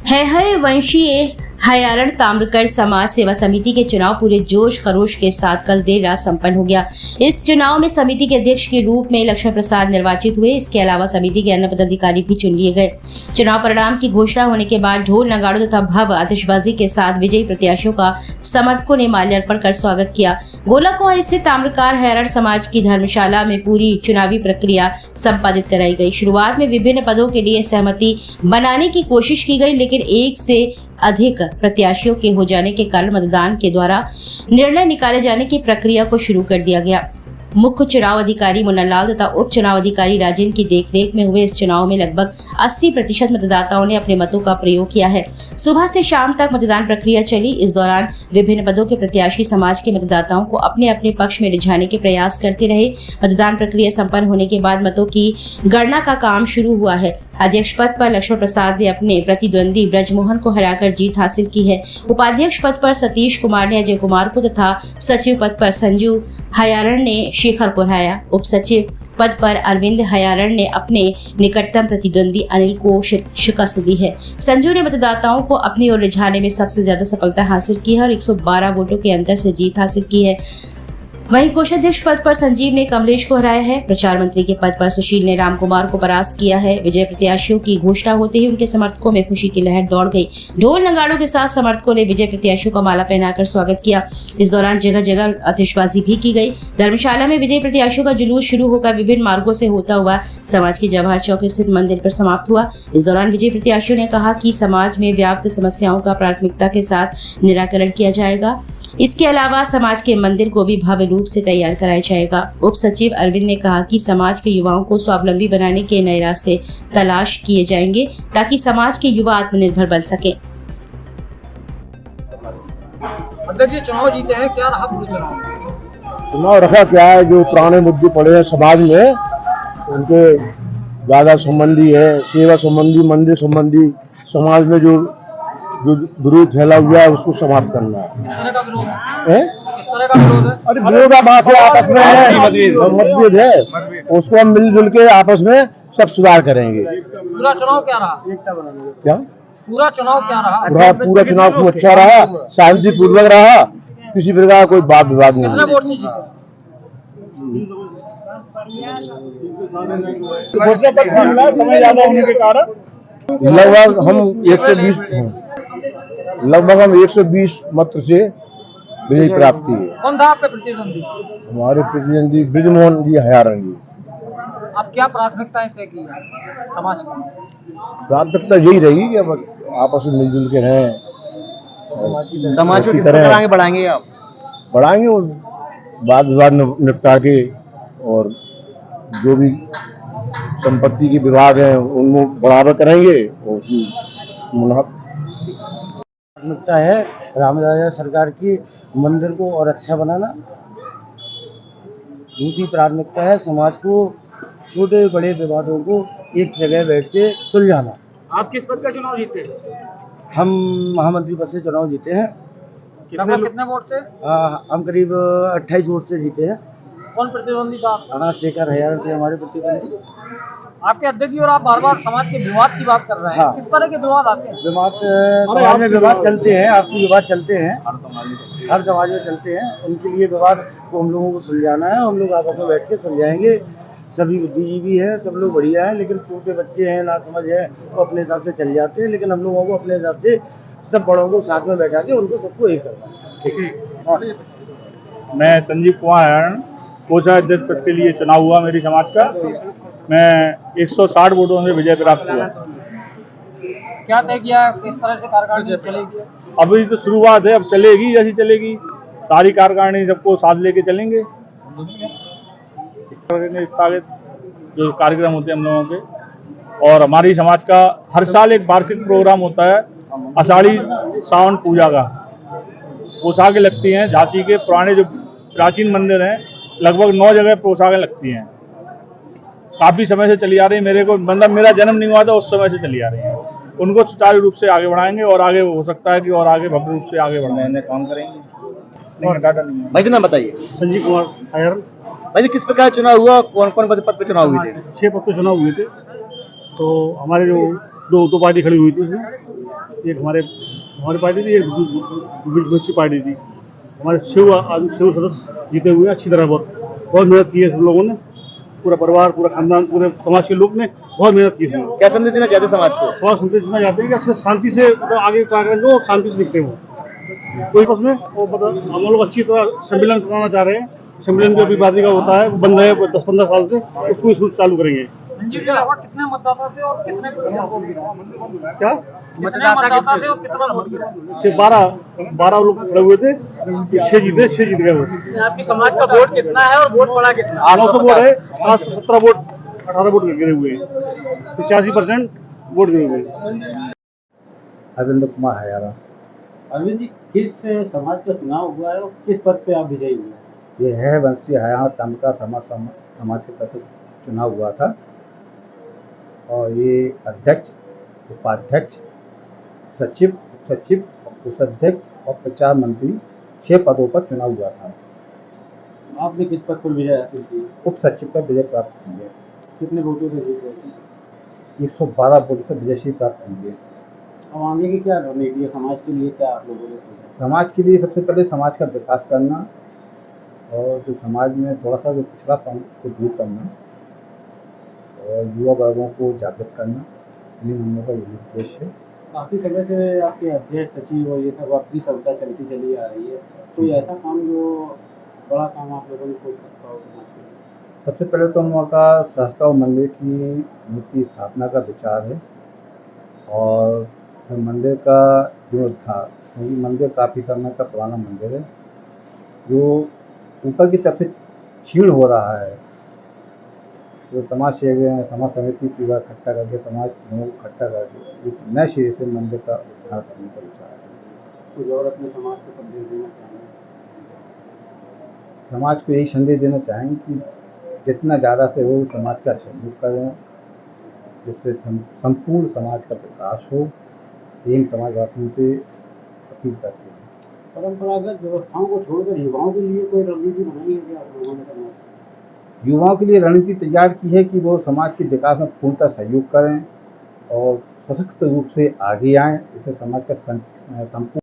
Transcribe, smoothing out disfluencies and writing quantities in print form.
है वंशीय हयारण ताम्रकर्ण समाज सेवा समिति के चुनाव पूरे जोश खरोश के साथ कल देर रात संपन्न हो गया। इस चुनाव में समिति के अध्यक्ष के रूप में लक्ष्मण प्रसाद निर्वाचित हुए। इसके अलावा समिति के अन्य पदाधिकारी भी चुन लिए गए। चुनाव परिणाम की घोषणा होने के बाद ढोल नगाड़ों तथा भव्य आतिशबाजी के साथ विजयी प्रत्याशियों का समर्थकों ने माल्यार्पण कर स्वागत किया। गोलाकुंआ स्थित ताम्रकर्ण हयारण समाज की धर्मशाला में पूरी चुनावी प्रक्रिया संपादित कराई गई। शुरुआत में विभिन्न पदों के लिए सहमति बनाने की कोशिश की गई, लेकिन एक से अधिक प्रत्याशियों के हो जाने के कारण मतदान के द्वारा निर्णय निकाले जाने की प्रक्रिया को शुरू कर दिया गया। मुख्य चुनाव अधिकारी मुन्नालाल तथा उप चुनाव अधिकारी राजेंद्र की देखरेख में हुए इस चुनाव में लगभग 80% मतदाताओं ने अपने मतों का प्रयोग किया है। सुबह से शाम तक मतदान प्रक्रिया चली। इस दौरान विभिन्न पदों के प्रत्याशी समाज के मतदाताओं को अपने अपने पक्ष में रिझाने के प्रयास करते रहे। मतदान प्रक्रिया संपन्न होने के बाद मतों की गणना का काम शुरू हुआ है। अध्यक्ष पद पर लक्ष्मण प्रसाद ने अपने प्रतिद्वंदी ब्रजमोहन को हराकर जीत हासिल की है। उपाध्यक्ष पद पर सतीश कुमार ने अजय कुमार को तथा सचिव पद पर संजू हयारण ने शेखर को हराया। उप सचिव पद पर अरविंद हयारण ने अपने निकटतम प्रतिद्वंदी अनिल को शिकस्त दी है। संजू ने मतदाताओं को अपनी ओर रिझाने में सबसे ज्यादा सफलता हासिल की है और 112 वोटों के अंतर से जीत हासिल की है। वहीं कोषाध्यक्ष पद पर संजीव ने कमलेश को हराया है। प्रचार मंत्री के पद पर सुशील ने राम कुमार को परास्त किया है। विजय प्रत्याशियों की घोषणा होते ही उनके समर्थकों में खुशी की लहर दौड़ गई। ढोल नगाड़ों के साथ समर्थकों ने विजय प्रत्याशियों का माला पहनाकर स्वागत किया। इस दौरान जगह जगह आतिशबाजी भी की गई। धर्मशाला में विजय प्रत्याशियों का जुलूस शुरू होकर विभिन्न मार्गों से होता हुआ समाज के जवाहर चौक स्थित मंदिर पर समाप्त हुआ। इस दौरान विजय प्रत्याशियों ने कहा कि समाज में व्याप्त समस्याओं का प्राथमिकता के साथ निराकरण किया जाएगा। इसके अलावा समाज के मंदिर को भी भव्य रूप से तैयार कराया जाएगा। उप सचिव अरविंद ने कहा कि समाज के युवाओं को स्वावलंबी बनाने के नए रास्ते तलाश किए जाएंगे ताकि समाज के युवा आत्मनिर्भर बन सके। अध्यक्ष जी चुनाव जीते हैं, क्या रहा पूरे चुनाव रखा क्या है? जो पुराने मुद्दे पड़े हैं समाज में उनके ज्यादा संबंधी है, सेवा संबंधी, मंदिर संबंधी, समाज में जो विरोध फैला हुआ है उसको समाप्त करना है। किस तरह का विरोध है? अरे विरोधाभास है, आपस में है, मतभेद है, उसको हम मिलजुल के आपस में सब सुधार करेंगे। पूरा चुनाव क्या रहा? क्या पूरा चुनाव क्या रहा? पूरा चुनाव खूब अच्छा रहा, शांतिपूर्वक रहा, किसी प्रकार कोई वाद विवाद नहीं। कितने वोट से जीते? समय ज्यादा होने के कारण लगभग हम 120 मत से विजय प्राप्त की है। कौन था आपके प्रतिद्वंदी? हमारे प्रतिद्वंदी ब्रजमोहन जी हयारण जी। आप क्या प्राथमिकताएं तय की है समाज की? प्राथमिकता यही रहेगी कि अब आपस में मिलजुल के रहें, समाज को किस तरह आगे बढ़ाएंगे आप? बढ़ाएंगे और वाद विवाद निपटा के, और जो भी संपत्ति के विवाद हैं उनको बढ़ावा करेंगे। और प्राथमिकता है रामराजा सरकार की मंदिर को और अच्छा बनाना। दूसरी प्राथमिकता है समाज को छोटे बड़े विवादों को एक जगह बैठ के सुलझाना। आप किस पद का चुनाव जीते? हम महामंत्री पद से चुनाव जीते हैं। कितने वोट से? हम करीब 28 वोट से जीते हैं। कौन प्रतिद्वंदी था? शेखर हयारण थे हमारे प्रतिद्वंदी। आपके अध्यक्ष जी और आप बार बार समाज के विवाद की बात कर रहे हैं। हाँ। किस तरह के विवाद आते हैं? समाज में विवाद चलते हैं, आपसी विवाद चलते हैं, हर समाज में चलते हैं। उनके लिए विवाद को हम लोगों को सुलझाना है। हम लोग आपस में बैठ के सुलझाएंगे। सभी बुद्धिजीवी हैं, सब लोग बढ़िया हैं, लेकिन छोटे बच्चे हैं, ना समझ है, वो अपने हिसाब से चल जाते हैं। लेकिन हम लोगों को अपने हिसाब से सब बड़ों को साथ में बैठा के उनको सबको एक करना है। मैं संजीव कुमार हयारण, कोषाध्यक्ष पद के लिए चुनाव हुआ मेरी समाज का। मैं 160 वोटों से विजय प्राप्त हुआ। क्या तय किया, किस तरह से कार्यकारिणी चलेगी? अभी तो शुरुआत है, अब चलेगी जैसी चलेगी। सारी कार्यकारिणी सबको साथ लेके चलेंगे। जो कार्यक्रम होते हैं हम लोगों के, और हमारी समाज का हर साल एक वार्षिक प्रोग्राम होता है आषाढ़ी सावन पूजा का। पोशाकें लगती हैं झांसी के पुराने जो प्राचीन मंदिर हैं, लगभग 9 जगह पोशाकें लगती हैं। काफी समय से चली आ रही, मेरा जन्म नहीं हुआ था उस समय से चली आ रही है। उनको सुचारू रूप से आगे बढ़ाएंगे और आगे हो सकता है कि और आगे भव्य रूप से आगे बढ़ाने काम करेंगे। भाई जी नाम बताइए। संजीव कुमार हयारण। भाई जी किस प्रकार चुनाव हुआ, कौन कौन पद पे चुनाव हुए थे? 6 पद पे चुनाव हुए थे। तो हमारे जो दो पार्टी खड़ी हुई थी उसमें, एक हमारी पार्टी थी, एक दूसरी पार्टी थी। हमारे शिव सदस्य जीते हुए अच्छी तरह बहुत मेहनत की है सब लोगों ने, पूरा परिवार, पूरा खानदान, पूरे समाज के लोग ने बहुत मेहनत की थी। क्या संदेश देना चाहते हैं समाज को? समाज संदेश देना चाहते हैं कि अच्छे शांति से मतलब आगे कार्यक्रम जो शांति से दिखते हो। तो उसमें वो मतलब हम लोग अच्छी तरह सम्मेलन कराना चाह रहे हैं। सम्मेलन जो अभी बाजी का होता है वो बंद है 10-15 साल से, उसको इस चालू करेंगे। मंजी जी, लगभग कितने मतदाता थे और कितने प्रतिशत वोट गिरा? क्या कितने मतदाता थे और कितना वोट गिरा? 12 लोग खड़े हुए थे, 6 जीत गए वो। आपकी समाज का वोट कितना है और वोट पड़ा कितना? 900 वोट है, 717 वोट, 18 वोट गिरे हुए हैं, 85% वोट गिरे हुए हैं। अरविंद कुमार हयारा। अरविंद जी, किस समाज का चुनाव हुआ है और किस पद पे आप विजयी हुए? ये है वंशी हयारा ताम्रका समाज के तहत चुनाव हुआ था और ये अध्यक्ष, उपाध्यक्ष, सचिव, उप सचिव, कोषाध्यक्ष और प्रचार मंत्री 6 पदों पर चुनाव हुआ था। आपने किस पद पर विजय हासिल की? उप सचिव पर विजय प्राप्त की है। कितने वोटों से जीत गए? 112 वोट से विजयश्री प्राप्त की है। अब आगे की क्या रणनीति है समाज के लिए, क्या आप लोगों ने सोचा? समाज के लिए सबसे पहले समाज का विकास करना और जो समाज में थोड़ा सा जो पिछड़ापन को दूर करना और युवा वर्गों को जागृत करना, इन हमलों का यही उद्देश्य है। काफी समय से आपके अध्यक्ष, सचिव और ये सब आपकी संस्था चलती चली आ रही है, कोई ऐसा काम जो बड़ा काम आप लोगों ने सोच सकता हो समाज के लिए? सबसे पहले तो हम लोगों का सहस्त्रव मंदिर की मूर्ति स्थापना का विचार है और मंदिर का जीर्णोद्धार, क्योंकि मंदिर काफ़ी समय का पुराना मंदिर है जो ऊपर की तरफ से क्षीण हो रहा है। जो समाज समिति पूरा इकट्ठा करके, समाज लोगों को इकट्ठा करके एक नए सिरे से मंदिर का उद्धार करने का विचार है। कुछ और अपने समाज को संदेश देना चाहेंगे? समाज को यही संदेश देना चाहेंगे कि जितना ज़्यादा से हो समाज का सहयोग करें, जिससे संपूर्ण समाज का विकास हो, यही समाजवासियों से अपील करते हैं। परंपरागत व्यवस्थाओं को छोड़कर युवाओं के लिए कोई रणनीति बनाई है क्या आप लोगों ने समाज में? युवाओं के लिए रणनीति तैयार की है कि वो समाज के विकास में पूर्णतः सहयोग करें और सशक्त रूप से आगे आएं, इससे समाज का संपूर्ण